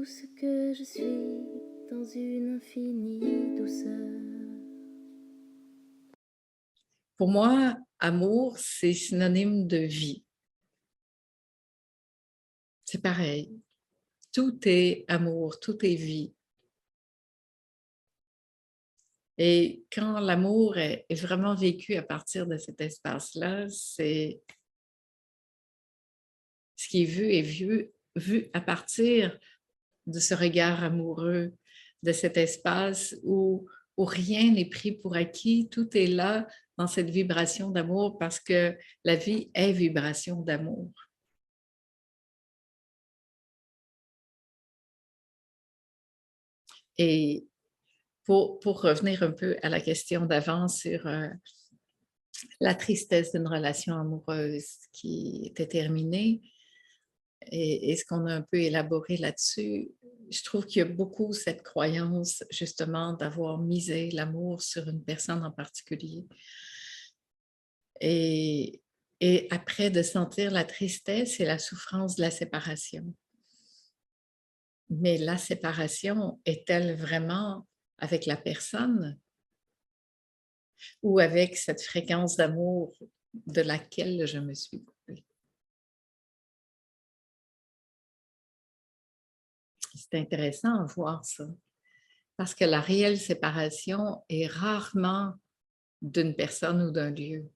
tout ce que je suis dans une infinie douceur. Pour moi, amour, c'est synonyme de vie. C'est pareil. Tout est amour, tout est vie. Et quand l'amour est vraiment vécu à partir de cet espace-là, c'est ce qui est vu à partir de ce regard amoureux, de cet espace où rien n'est pris pour acquis, tout est là dans cette vibration d'amour parce que la vie est vibration d'amour. Et pour revenir un peu à la question d'avant sur la tristesse d'une relation amoureuse qui était terminée et ce qu'on a un peu élaboré là-dessus, je trouve qu'il y a beaucoup cette croyance justement d'avoir misé l'amour sur une personne en particulier. Et, et après de sentir la tristesse et la souffrance de la séparation. Mais la séparation est-elle vraiment avec la personne ou avec cette fréquence d'amour de laquelle je me suis coupée? C'est intéressant à voir ça, parce que la réelle séparation est rarement d'une personne ou d'un lieu,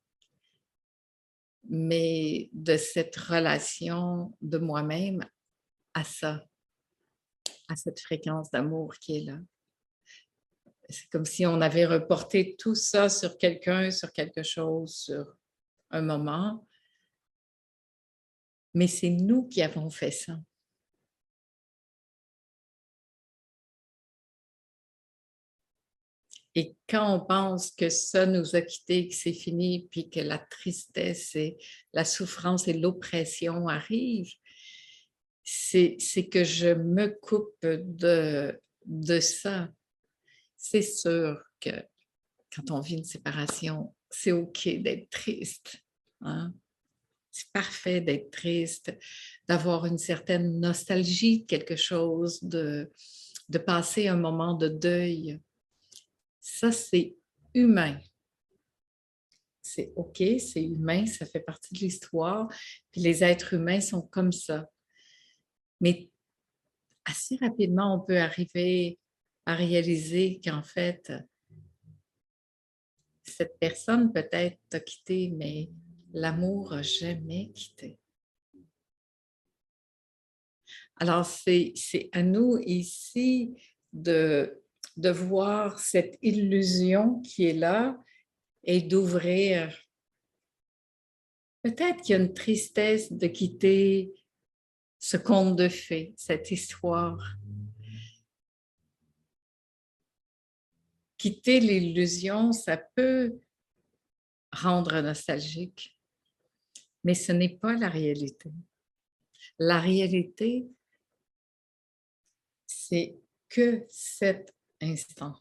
mais de cette relation de moi-même à ça, à cette fréquence d'amour qui est là. C'est comme si on avait reporté tout ça sur quelqu'un, sur quelque chose, sur un moment, mais c'est nous qui avons fait ça. Et quand on pense que ça nous a quittés, que c'est fini, puis que la tristesse et la souffrance et l'oppression arrivent, c'est que je me coupe de ça. C'est sûr que quand on vit une séparation, c'est OK d'être triste. Hein? C'est parfait d'être triste, d'avoir une certaine nostalgie de quelque chose, de passer un moment de deuil. Ça, c'est humain. C'est OK, c'est humain, ça fait partie de l'histoire. Puis les êtres humains sont comme ça. Mais assez rapidement, on peut arriver à réaliser qu'en fait, cette personne peut-être t'a quitté, mais l'amour n'a jamais quitté. Alors, c'est à nous ici de voir cette illusion qui est là et d'ouvrir. Peut-être qu'il y a une tristesse de quitter ce conte de fées, cette histoire. Quitter l'illusion, ça peut rendre nostalgique, mais ce n'est pas la réalité. La réalité, c'est que cet instant.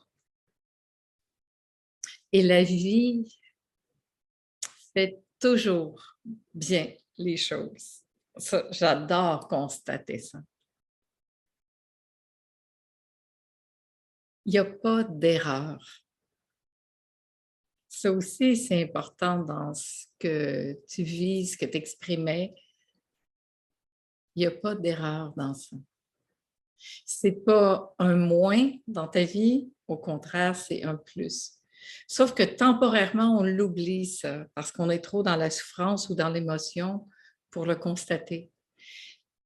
Et la vie fait toujours bien les choses. Ça, j'adore constater ça. Il n'y a pas d'erreur. Ça aussi, c'est important dans ce que tu vis, ce que tu exprimais. Il n'y a pas d'erreur dans ça. C'est pas un moins dans ta vie, au contraire, c'est un plus. Sauf que temporairement, on l'oublie, ça, parce qu'on est trop dans la souffrance ou dans l'émotion pour le constater.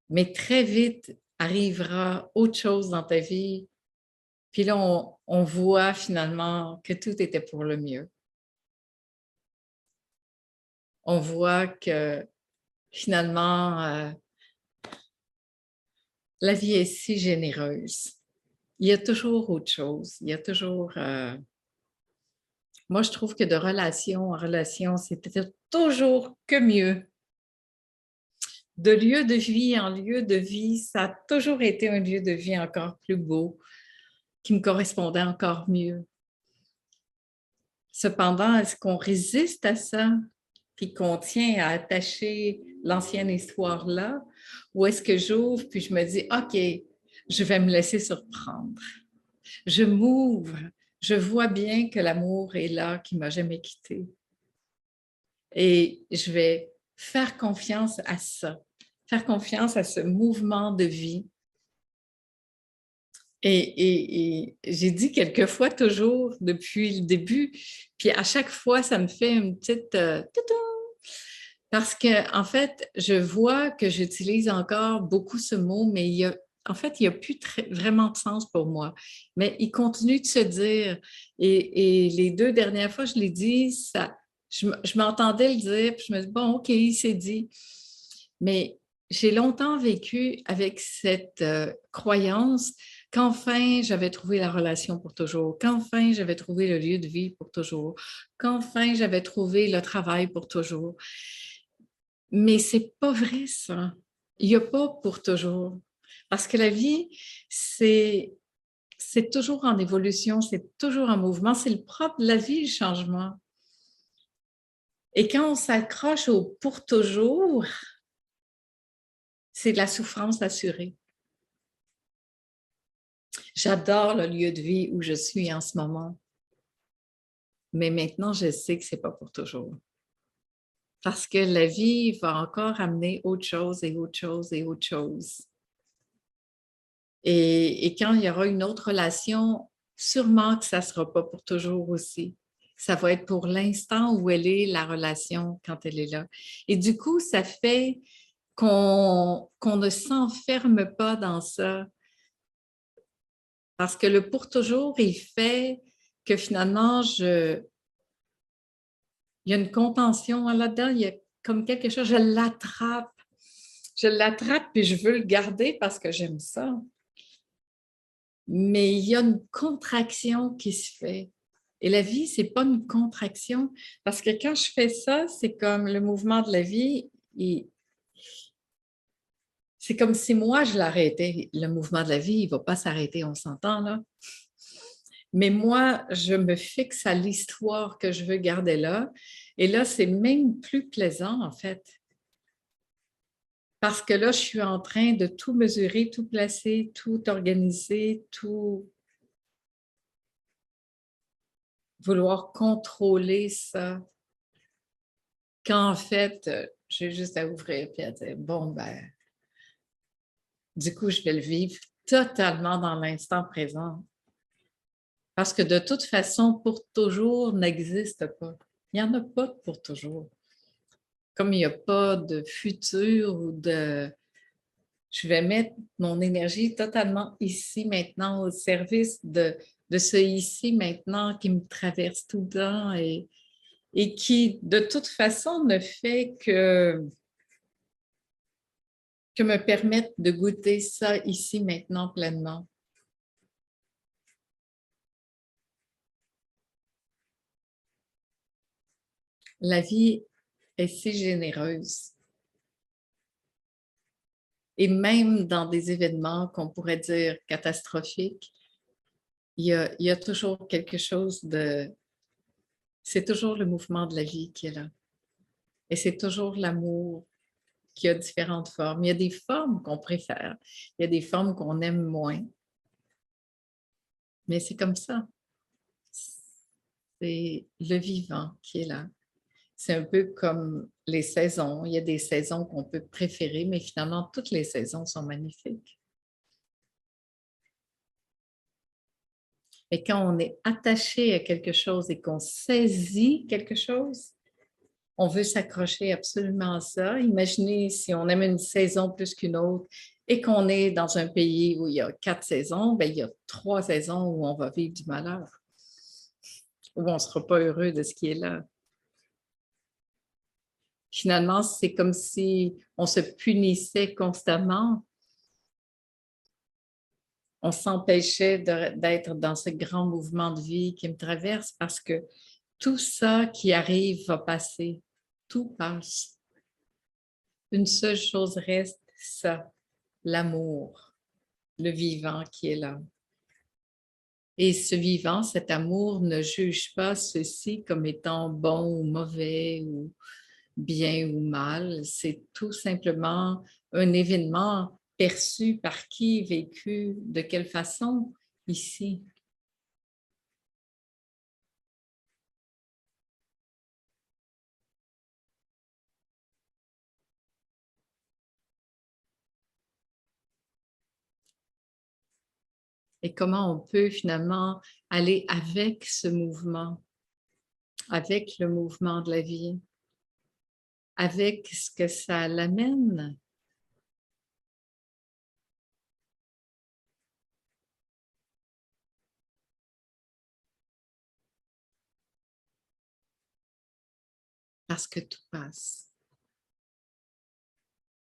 Mais très vite arrivera autre chose dans ta vie, puis là, on voit finalement que tout était pour le mieux. On voit que finalement, la vie est si généreuse. Il y a toujours autre chose. Il y a toujours... moi, je trouve que de relation en relation, c'est peut-être toujours que mieux. De lieu de vie en lieu de vie, ça a toujours été un lieu de vie encore plus beau, qui me correspondait encore mieux. Cependant, est-ce qu'on résiste à ça, puis qu'on tient à attacher l'ancienne histoire là, ou est-ce que j'ouvre puis je me dis, OK, je vais me laisser surprendre. Je m'ouvre, je vois bien que l'amour est là, qui ne m'a jamais quittée. Et je vais faire confiance à ça, faire confiance à ce mouvement de vie. Et j'ai dit quelquefois toujours depuis le début, puis à chaque fois, ça me fait une petite parce que en fait, je vois que j'utilise encore beaucoup ce mot, mais en fait, il n'y a plus vraiment de sens pour moi. Mais il continue de se dire. Et les 2 dernières fois, je l'ai dit, je m'entendais le dire, puis je me dis, bon, OK, il s'est dit. Mais j'ai longtemps vécu avec cette croyance qu'enfin j'avais trouvé la relation pour toujours, qu'enfin j'avais trouvé le lieu de vie pour toujours, qu'enfin j'avais trouvé le travail pour toujours. Mais c'est pas vrai, ça. Il n'y a pas pour toujours. Parce que la vie, c'est toujours en évolution, c'est toujours en mouvement. C'est le propre de la vie, le changement. Et quand on s'accroche au pour toujours, c'est de la souffrance assurée. J'adore le lieu de vie où je suis en ce moment. Mais maintenant, je sais que c'est pas pour toujours. Parce que la vie va encore amener autre chose et autre chose et autre chose. Et quand il y aura une autre relation, sûrement que ça ne sera pas pour toujours aussi. Ça va être pour l'instant où elle est, la relation, quand elle est là. Et du coup, ça fait qu'on ne s'enferme pas dans ça. Parce que le pour toujours, il fait que finalement, il y a une contention là-dedans, il y a comme quelque chose, je l'attrape puis je veux le garder parce que j'aime ça. Mais il y a une contraction qui se fait. Et la vie, c'est pas une contraction. Parce que quand je fais ça, c'est comme le mouvement de la vie, c'est comme si moi, je l'arrêtais. Le mouvement de la vie, il ne va pas s'arrêter, on s'entend là. Mais moi, je me fixe à l'histoire que je veux garder là. Et là, c'est même plus plaisant, en fait. Parce que là, je suis en train de tout mesurer, tout placer, tout organiser, tout vouloir contrôler ça. Qu'en fait, j'ai juste à ouvrir et à dire, bon, ben, du coup, je vais le vivre totalement dans l'instant présent. Parce que de toute façon, pour toujours n'existe pas. Il n'y en a pas pour toujours. Comme il n'y a pas de futur ou de... Je vais mettre mon énergie totalement ici maintenant au service de ce ici maintenant qui me traverse tout le temps et qui, de toute façon, ne fait que me permettre de goûter ça ici maintenant pleinement. La vie est si généreuse. Et même dans des événements qu'on pourrait dire catastrophiques, il y a toujours quelque chose de... C'est toujours le mouvement de la vie qui est là. Et c'est toujours l'amour qui a différentes formes. Il y a des formes qu'on préfère, il y a des formes qu'on aime moins. Mais c'est comme ça. C'est le vivant qui est là. C'est un peu comme les saisons. Il y a des saisons qu'on peut préférer, mais finalement, toutes les saisons sont magnifiques. Et quand on est attaché à quelque chose et qu'on saisit quelque chose, on veut s'accrocher absolument à ça. Imaginez si on aime une saison plus qu'une autre et qu'on est dans un pays où il y a 4 saisons, bien, il y a 3 saisons où on va vivre du malheur, où on ne sera pas heureux de ce qui est là. Finalement, c'est comme si on se punissait constamment. On s'empêchait d'être dans ce grand mouvement de vie qui me traverse parce que tout ça qui arrive va passer. Tout passe. Une seule chose reste, ça, l'amour, le vivant qui est là. Et ce vivant, cet amour ne juge pas ceci comme étant bon ou mauvais ou bien ou mal. C'est tout simplement un événement perçu par qui, vécu de quelle façon ici? Et comment on peut finalement aller avec ce mouvement, avec le mouvement de la vie, avec ce que ça l'amène. Parce que tout passe.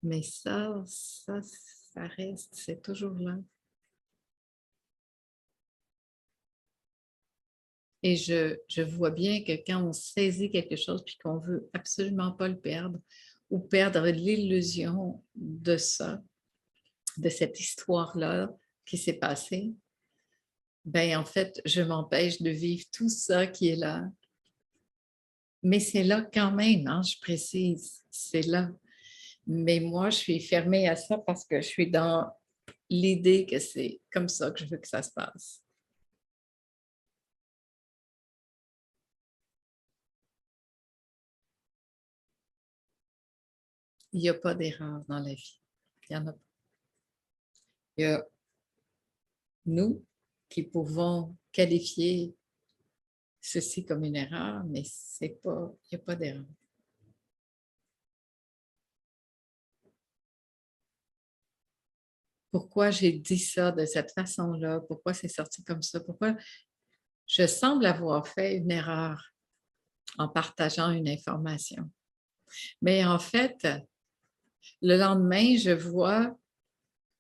Mais ça reste, c'est toujours là. Et je vois bien que quand on saisit quelque chose puis qu'on veut absolument pas le perdre ou perdre l'illusion de ça, de cette histoire-là qui s'est passée, ben en fait, je m'empêche de vivre tout ça qui est là. Mais c'est là quand même, hein, je précise, c'est là. Mais moi, je suis fermée à ça parce que je suis dans l'idée que c'est comme ça que je veux que ça se passe. Il n'y a pas d'erreur dans la vie. Il y en a pas. Il y a nous qui pouvons qualifier ceci comme une erreur, mais c'est pas, il n'y a pas d'erreur. Pourquoi j'ai dit ça de cette façon-là? Pourquoi c'est sorti comme ça? Pourquoi je semble avoir fait une erreur en partageant une information? Mais en fait, le lendemain, je vois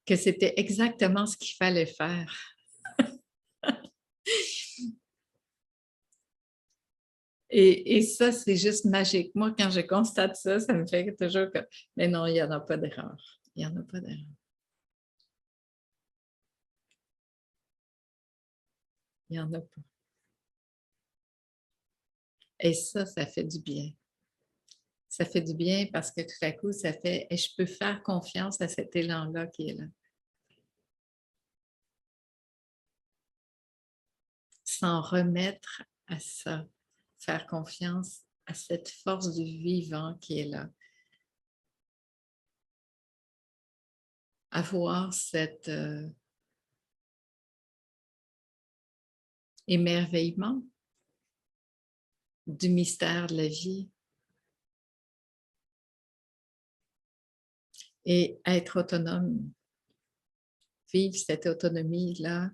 que c'était exactement ce qu'il fallait faire. Et ça, c'est juste magique. Moi, quand je constate ça, ça me fait toujours que, mais non, il n'y en a pas d'erreur. Il n'y en a pas d'erreur. Il n'y en a pas. Et ça fait du bien. Ça fait du bien parce que tout à coup, ça fait, et je peux faire confiance à cet élan-là qui est là. S'en remettre à ça. Faire confiance à cette force du vivant qui est là. Avoir cet émerveillement du mystère de la vie et être autonome. Vivre cette autonomie-là,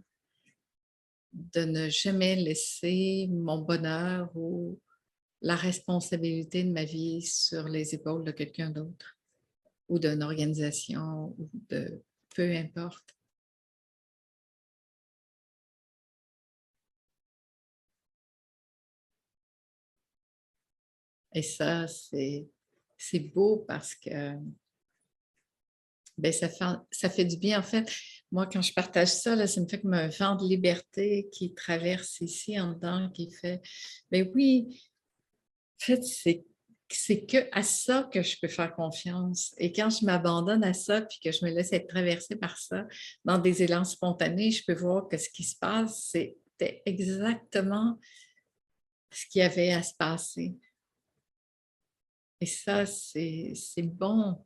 de ne jamais laisser mon bonheur ou la responsabilité de ma vie sur les épaules de quelqu'un d'autre ou d'une organisation ou de peu importe. Et ça, c'est beau parce que ben, ça fait du bien. En fait, moi, quand je partage ça, là, ça me fait comme un vent de liberté qui traverse ici en dedans, qui fait, ben oui, en fait, c'est que à ça que je peux faire confiance. Et quand je m'abandonne à ça, puis que je me laisse être traversée par ça, dans des élans spontanés, je peux voir que ce qui se passe, c'était exactement ce qu'il y avait à se passer. Et ça, c'est bon.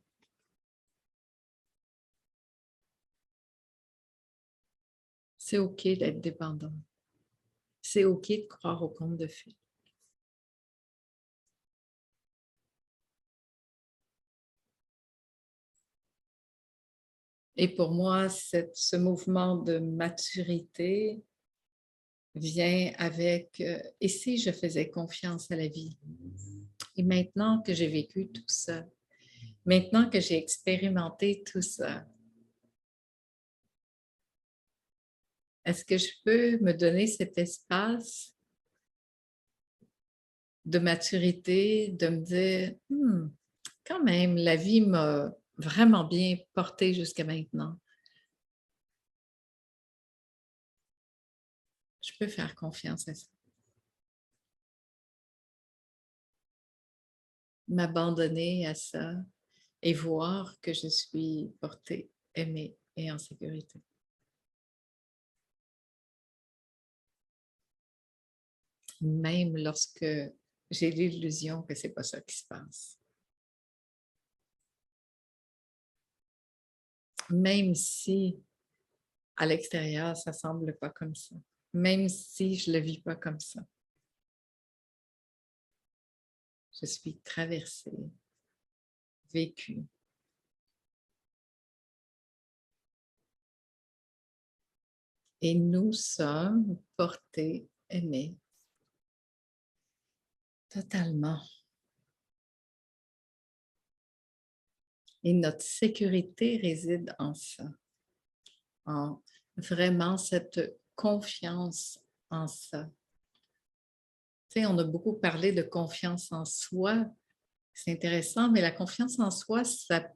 C'est OK d'être dépendant. C'est OK de croire au conte de fées. Et pour moi, ce mouvement de maturité vient avec et si je faisais confiance à la vie? Et maintenant que j'ai vécu tout ça, maintenant que j'ai expérimenté tout ça, est-ce que je peux me donner cet espace de maturité, de me dire, quand même, la vie m'a vraiment bien porté jusqu'à maintenant. Je peux faire confiance à ça. M'abandonner à ça et voir que je suis portée. aimé et en sécurité. Même lorsque j'ai l'illusion que ce n'est pas ça qui se passe. Même si à l'extérieur, ça ne semble pas comme ça. Même si je ne le vis pas comme ça. Je suis traversée, vécue. Et nous sommes portés, aimés. Totalement. Et notre sécurité réside en ça, en vraiment cette confiance en ça. Tu sais, on a beaucoup parlé de confiance en soi. C'est intéressant, mais la confiance en soi, c'est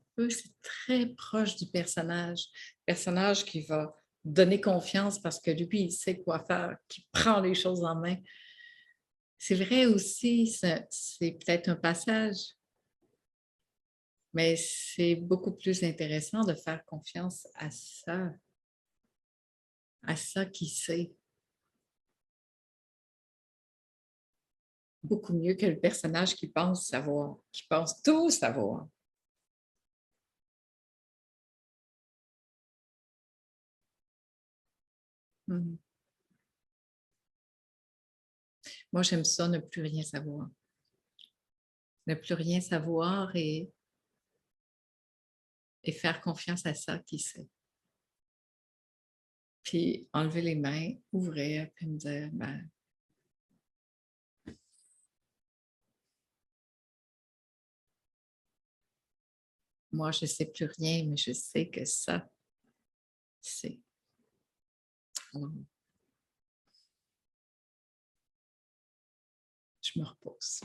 très proche du personnage. Le personnage qui va donner confiance parce que lui, il sait quoi faire, qui prend les choses en main. C'est vrai aussi, c'est peut-être un passage, mais c'est beaucoup plus intéressant de faire confiance à ça qui sait. Beaucoup mieux que le personnage qui pense savoir, qui pense tout savoir. Mm. Moi, j'aime ça, ne plus rien savoir. Ne plus rien savoir et faire confiance à ça qui sait. Puis enlever les mains, ouvrir, puis me dire, ben, moi, je ne sais plus rien, mais je sais que ça, c'est. Alors, je me repose.